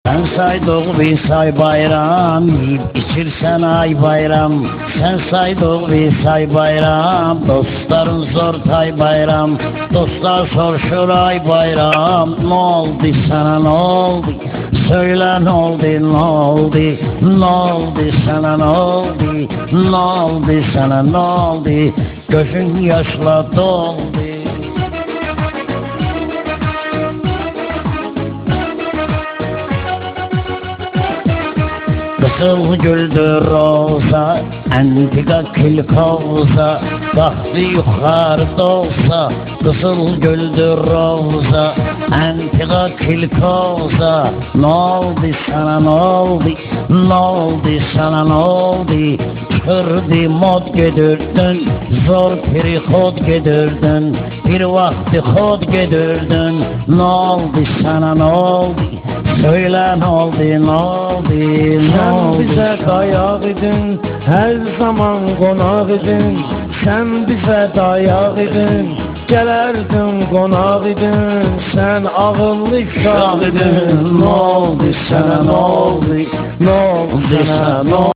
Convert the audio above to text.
Sen saydık bir say bayram, yiyip içirsen ay bayram. Sen saydık bir say bayram, dostların zor tay bayram. Dostlar soruşur ay bayram, ne oldu sana ne oldu? Söyle ne oldu ne oldu? Ne oldu sana ne oldu? Ne oldu sana ne oldu? Gözün yaşla doldu. Kızıl güldür roza, entika kül koza. Baktı yukarıda olsa, kızıl güldür roza, entika kül koza. Ne oldu sana ne oldu? Ne oldu sana ne oldu? Kırdı mod gedirdin, zor perikod gedirdin. Bir vakti kod gedirdin. Ne oldu sana ne oldu? Söyle ne oldu ne oldu? Sen bize dayak idin, her zaman konak idin. Sen bize dayak idin, gelerdin konak idin. Sen ağıllı uşaq idin. Ne oldu sana ne oldu? Ne oldu sana ne oldu?